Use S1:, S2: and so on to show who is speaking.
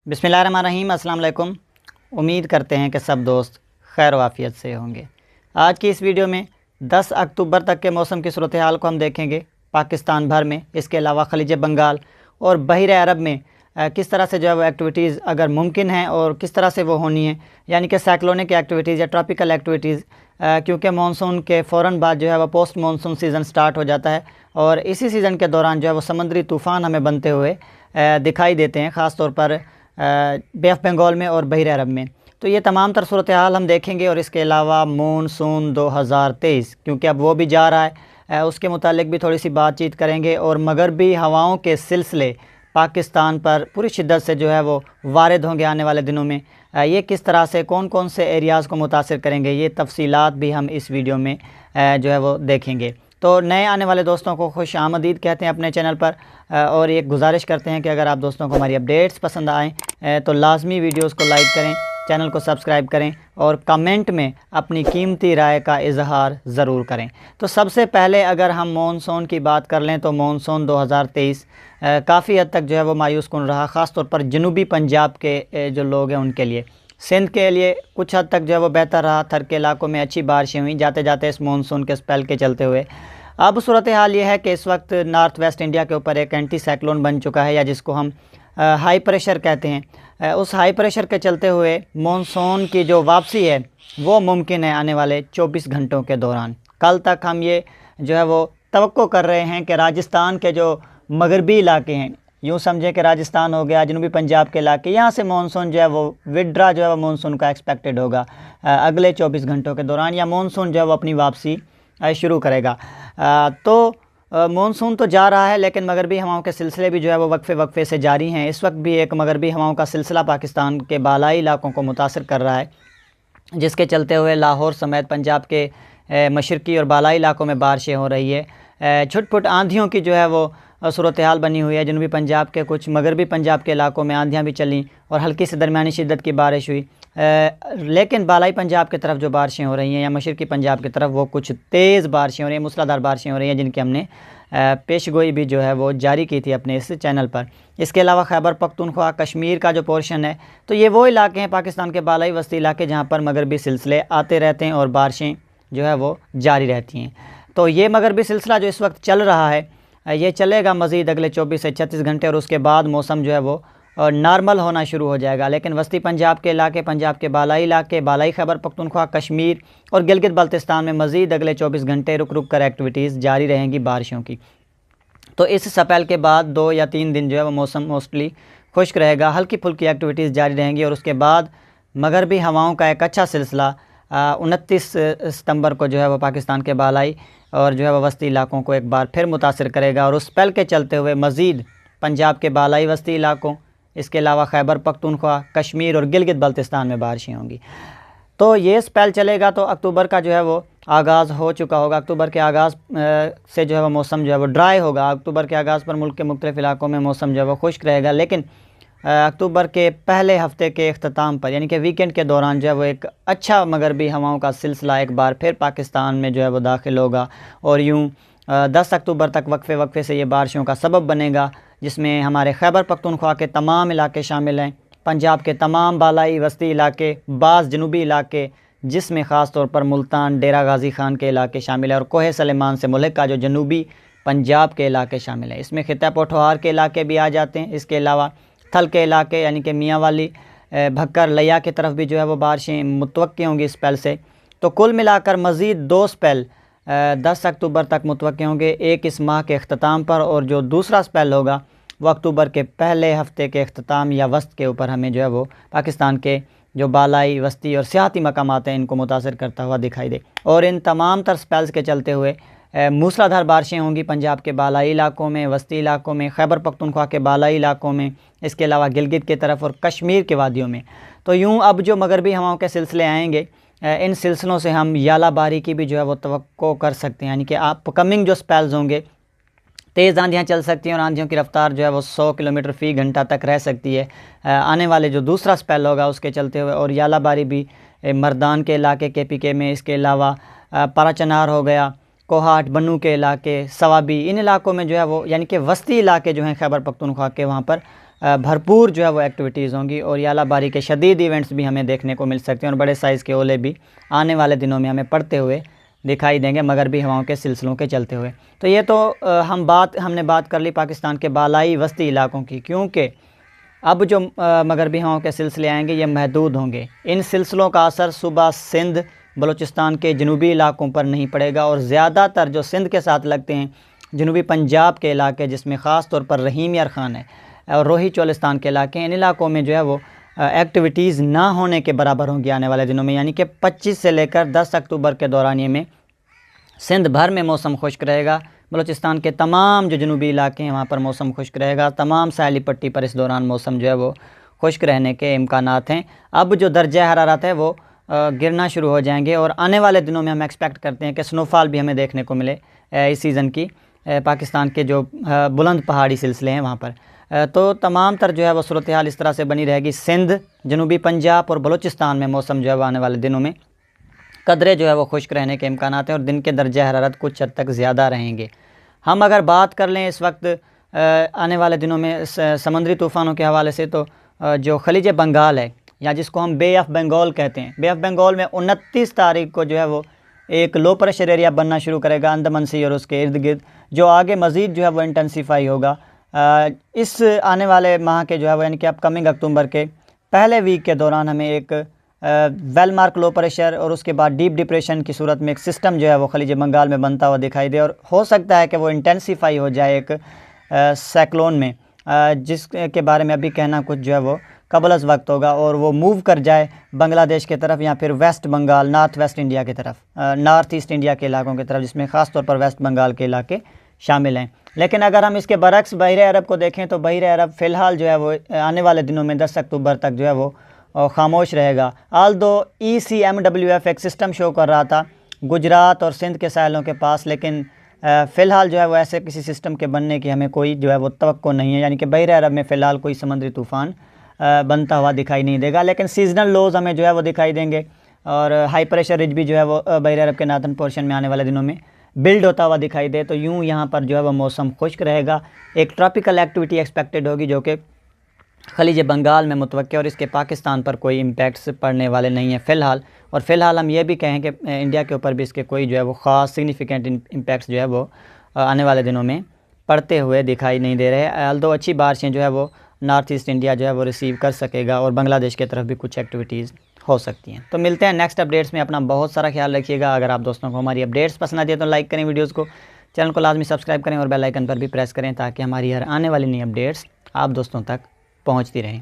S1: बिस्मिल्लाहिर्रहमानिर्रहीम। अस्सलाम वालेकुम। उम्मीद करते हैं कि सब दोस्त खैर वाफ़ियत से होंगे। आज की इस वीडियो में 10 अक्टूबर तक के मौसम की सूरत हाल को हम देखेंगे पाकिस्तान भर में, इसके अलावा खलीज बंगाल और बहर अरब में किस तरह से जो है वो एक्टिविटीज़ अगर मुमकिन हैं और किस तरह से वो होनी है, यानी कि साइक्लोनिक एक्टिविटीज़ या ट्रॉपिकल एक्टिविटीज़, क्योंकि मानसून के फ़ौरन बाद जो है वो पोस्ट मानसून सीज़न स्टार्ट हो जाता है और इसी सीज़न के दौरान जो है वो समुद्री तूफ़ान हमें बनते हुए दिखाई देते हैं, ख़ास तौर पर बे ऑफ बंगाल में और बहर अरब में। तो ये तमाम तर सूरत हाल हम देखेंगे और इसके अलावा मानसून 2023 क्योंकि अब वो भी जा रहा है, उसके मुतालिक भी थोड़ी सी बातचीत करेंगे और मगरबी हवाओं के सिलसिले पाकिस्तान पर पूरी शिद्दत से जो है वो वारिद होंगे आने वाले दिनों में। ये किस तरह से कौन कौन से एरियाज़ को मुतासिर करेंगे, ये तफसीलात भी हम इस वीडियो में जो है वो देखेंगे। तो नए आने वाले दोस्तों को खुश आमदीद कहते हैं अपने चैनल पर, और एक गुजारिश करते हैं कि अगर आप दोस्तों को हमारी अपडेट्स पसंद आएँ तो लाजमी वीडियोस को लाइक करें, चैनल को सब्सक्राइब करें और कमेंट में अपनी कीमती राय का इजहार ज़रूर करें। तो सबसे पहले अगर हम मानसून की बात कर लें तो मानसून 2023 काफ़ी हद तक जो है वो मायूस कुन रहा, ख़ास तौर पर जनूबी पंजाब के जो लोग हैं उनके लिए। सिंध के लिए कुछ हद तक जो है वो बेहतर रहा, थर के इलाकों में अच्छी बारिशें हुई जाते जाते इस मानसून के स्पेल के चलते हुए। अब सूरत हाल ये है कि इस वक्त नॉर्थ वेस्ट इंडिया के ऊपर एक एंटी साइक्लोन बन चुका है, या जिसको हम हाई प्रेशर कहते हैं। उस हाई प्रेशर के चलते हुए मानसून की जो वापसी है वो मुमकिन है आने वाले 24 घंटों के दौरान। कल तक हम ये जो है वो तवक्को कर रहे हैं कि राजस्थान के जो मगरबी इलाके हैं, यूँ समझें कि राजस्थान हो गया, जनूबी पंजाब के इलाके, यहाँ से मानसून जो है वो विड्रा जो है वो मानसून का एक्सपेक्टेड होगा अगले 24 घंटों के दौरान, या मानसून जो है वो अपनी वापसी शुरू करेगा। तो मानसून तो जा रहा है, लेकिन मगरबी हवाओं के सिलसिले भी जो है वो वक्फे से जारी हैं। इस वक्त भी एक मगरबी हवाओं का सिलसिला पाकिस्तान के बालाई इलाकों को मुतासर कर रहा है, जिसके चलते हुए लाहौर समेत पंजाब के मशरक़ी और बालाई इलाकों में बारिशें हो रही है। छुट-पुट आंधियों की जो है वो सूरत हाल बनी हुई है। जनूबी पंजाब के कुछ मगरबी पंजाब के इलाकों में आंधियाँ भी चलीं और हल्की से दरमियानी शिद्दत की बारिश हुई, लेकिन बालाई पंजाब की तरफ जो बारिशें हो रही हैं या मशरक़ी पंजाब की तरफ वो कुछ तेज़ बारिशें हो रही हैं, मूसलाधार बारिशें हो रही हैं, जिनकी हमने पेशगोई भी जो है वो जारी की थी अपने इस चैनल पर। इसके अलावा खैबर पख्तूनख्वा कश्मीर का जो पोर्शन है, तो ये वो इलाके हैं पाकिस्तान के बालाई वस्ती इलाके जहाँ पर मगरबी सिलसिले आते रहते हैं और बारिशें जो है वो जारी रहती हैं। तो ये मगरबी सिलसिला जो इस वक्त चल रहा है ये चलेगा मज़ीद अगले 24 से 36 घंटे और उसके बाद मौसम जो है वो नॉर्मल होना शुरू हो जाएगा। लेकिन वस्ती पंजाब के इलाके, पंजाब के बालाई इलाके, बालाई खैबर पख्तूनख्वा, कश्मीर और गिलगित बल्तिस्तान में मज़ीद अगले 24 घंटे रुक रुक कर एक्टिविटीज़ जारी रहेंगी बारिशों की। तो इस स्पेल के बाद 2 या 3 दिन जो है वो मौसम मोस्टली खुश्क रहेगा, हल्की फुल्की एक्टिविटीज़ जारी रहेंगी और उसके बाद मगरबी हवाओं का एक अच्छा सिलसिला 29 सितंबर को जो है वो पाकिस्तान के बालाई और जो है वह वस्ती इलाकों को एक बार फिर मुतासर करेगा और उस स्पेल के चलते हुए मज़ीद पंजाब के बालाई वस्ती इलाकों, इसके अलावा खैबर पख्तूनख्वा, कश्मीर और गिलगित बल्तिस्तान में बारिशें होंगी। तो ये स्पेल चलेगा तो अक्टूबर का जो है वो आगाज़ हो चुका होगा। अक्टूबर के आगाज़ से जो है वो मौसम जो है वो ड्राई होगा। अक्टूबर के आगाज़ पर मुल्क के मुख्तलिफ़ इलाकों में मौसम जो है वो खुश्क रहेगा, लेकिन अक्टूबर के पहले हफ़्ते के अख्ताम पर यानी कि वीकेंड के दौरान जो है वो एक अच्छा मगरबी हवाओं का सिलसिला एक बार फिर पाकिस्तान में जो है वो दाखिल होगा और यूँ 10 अक्टूबर तक वक्फे से ये बारिशों का सबब बनेगा, जिसमें हमारे खैबर पख्तूनख्वा के तमाम इलाके शामिल हैं, पंजाब के तमाम बालाई वस्ती इलाके, बाज़ जनूबी इलाके जिसमें ख़ास तौर पर मुल्तान, डेरा गाज़ी ख़ान के इलाके शामिल है और कोहे सलेमान से मुल्क का जो जनूबी पंजाब के इलाके शामिल है। इसमें खिता पोठोहार के इलाके भी आ जाते हैं। इसके अलावा थल के इलाके यानी कि मियाँ वाली, भक्कर, लिया की तरफ भी जो है वो बारिशें मुतवक्की होंगी इस स्पेल से। तो कुल मिलाकर मज़ीद 2 स्पेल 10 अक्टूबर तक मुतवक्की होंगे, एक इस माह के अख्ताम पर और जो दूसरा स्पेल होगा वो अक्टूबर के पहले हफ़्ते के अख्ताम या वस्त के ऊपर हमें जो है वो पाकिस्तान के जो बालाई वस्ती और सियाती मकामात हैं इनको मुतासर करता हुआ दिखाई दे। और इन तमाम तर स्पेल्स के चलते हुए मूसलाधार बारिशें होंगी पंजाब के बालाई इलाकों में, वस्ती इलाकों में, खैबर पख्तूनख्वा के बालाई इलाकों में, इसके अलावा गिलगित की तरफ और कश्मीर के वादियों में। तो यूँ अब जो मगरबी हवाओं के सिलसिले आएंगे, इन सिलसिलों से हम यालाबारी की भी जो है वो तवक्को कर सकते हैं, यानी कि आप कमिंग जो स्पेल्स होंगे तेज़ आंधियाँ चल सकती हैं और आंधियों की रफ्तार जो है वो 100 किलोमीटर फ़ी घंटा तक रह सकती है आने वाले जो दूसरा स्पेल होगा उसके चलते हुए। और यालाबारी भी मर्दान के इलाके KPK में, इसके अलावा पाराचनार हो गया, कोहाट, बन्नू के इलाके, सवाबी, इन इलाकों में जो है वो यानी कि वस्ती इलाके जो हैं खैबर पख्तूनख्वा के, वहाँ पर भरपूर जो है वो एक्टिविटीज़ होंगी और यालाबारी के शदीद इवेंट्स भी हमें देखने को मिल सकते हैं और बड़े साइज़ के ओले भी आने वाले दिनों में हमें पड़ते हुए दिखाई देंगे मगरबी हवाओं के सिलसिलों के चलते हुए। तो ये तो हमने बात कर ली पाकिस्तान के बालाई वस्ती इलाकों की, क्योंकि अब जो मगरबी हवाओं के सिलसिले आएंगे ये महदूद होंगे। इन सिलसिलों का असर सुबह सिंध बलूचिस्तान के जनूबी इलाकों पर नहीं पड़ेगा और ज़्यादातर जो सिंध के साथ लगते हैं जनूबी पंजाब के इलाके, जिसमें ख़ास तौर पर रहीम यार ख़ान है और रोही चोलिस्तान के इलाके, इन इलाकों में जो है वो एक्टिविटीज़ ना होने के बराबर होंगी आने वाले दिनों में। यानी कि 25 से लेकर 10 अक्टूबर के दौरानिए में सिंध भर में मौसम खुश्क रहेगा। बलूचिस्तान के तमाम जो जनूबी इलाके हैं वहाँ पर मौसम खुश्क रहेगा। तमाम साहली पट्टी पर इस दौरान मौसम जो है वो खुश्क रहने के इम्कानात हैं। अब जो दर्जा हरारत है वो गिरना शुरू हो जाएंगे और आने वाले दिनों में हम एक्सपेक्ट करते हैं कि स्नोफॉल भी हमें देखने को मिले इस सीज़न की पाकिस्तान के जो बुलंद पहाड़ी सिलसिले हैं वहाँ पर। तो तमाम तर जो है वो सूरत हाल इस तरह से बनी रहेगी। सिंध, जनूबी पंजाब और बलूचिस्तान में मौसम जो है वो आने वाले दिनों में कदरे जो है वो खुश्क रहने के इम्कानात हैं और दिन के दर्जा हरारत कुछ हद तक ज़्यादा रहेंगे। हम अगर बात कर लें इस वक्त आने वाले दिनों में समुद्री तूफ़ानों के हवाले से, तो जो खलीज बंगाल है या जिसको हम बे ऑफ बंगाल कहते हैं, बे ऑफ बंगाल में 29 तारीख को जो है वो एक लो प्रेशर एरिया बनना शुरू करेगा अंडमान सी और उसके इर्द गिर्द, जो आगे मज़ीद जो है वो इंटेंसीफाई होगा इस आने वाले माह के जो है वो यानी कि अपकमिंग अक्टूबर के पहले वीक के दौरान हमें एक वेल मार्क लो प्रेशर और उसके बाद डीप डिप्रेशन की सूरत में एक सिस्टम जो है वो खलीज बंगाल में बनता हुआ दिखाई दे और हो सकता है कि वो इंटेंसीफाई हो जाए एक साइक्लोन में, जिसके बारे में अभी कहना कुछ जो है वो कबल अज़ वक्त होगा और वो मूव कर जाए बांग्लादेश की तरफ या फिर west Bengal north west India की तरफ, नॉर्थ ईस्ट इंडिया के इलाकों की तरफ, जिसमें ख़ास तौर पर वेस्ट बंगाल के इलाके शामिल हैं। लेकिन अगर हम इसके बरक्स बहरे अरब को देखें तो बहरे अरब फ़िलहाल जो है वो आने वाले दिनों में 10 अक्टूबर तक जो है वो खामोश रहेगा। आल्दो ECMWF एक सिस्टम शो कर रहा था गुजरात और सिंध के साहिलों के पास, लेकिन फ़िलहाल जो है वो ऐसे किसी सिस्टम के बनने की हमें कोई जो है वो तवक्को नहीं है। यानी कि बहरे अरब में फ़िलहाल कोई समुद्री तूफ़ान बनता हुआ दिखाई नहीं देगा, लेकिन सीजनल लोज हमें जो है वो दिखाई देंगे और हाई प्रेशर रिज भी जो है वो बहरे अरब के नार्थन पोर्शन में आने वाले दिनों में बिल्ड होता हुआ दिखाई दे। तो यूँ यहाँ पर जो है वो मौसम खुश्क रहेगा। एक ट्रॉपिकल एक्टिविटी एक्सपेक्टेड होगी जो कि खलीज बंगाल में मुतवक्किल और इसके पाकिस्तान पर कोई इम्पैक्ट्स पड़ने वाले नहीं हैं फ़िलहाल। और फ़िलहाल हम ये भी कहें कि इंडिया के ऊपर भी इसके कोई जो है वो ख़ास सिग्निफिकेंट इम्पैक्ट्स जो है वो आने वाले दिनों में पड़ते हुए दिखाई नहीं दे रहे। अल्दो अच्छी बारिशें जो है वो नॉर्थ ईस्ट इंडिया जो है वो रिसीव कर सकेगा और बांग्लादेश की तरफ भी कुछ एक्टिविटीज़ हो सकती हैं। तो मिलते हैं नेक्स्ट अपडेट्स में। अपना बहुत सारा ख्याल रखिएगा। अगर आप दोस्तों को हमारी अपडेट्स पसंद आती है तो लाइक करें वीडियोज़ को, चैनल को लाजमी सब्सक्राइब करें और बेल आइकन पर भी प्रेस करें ताकि हमारी हर आने वाली नई अपडेट्स आप दोस्तों तक पहुँचती रहें।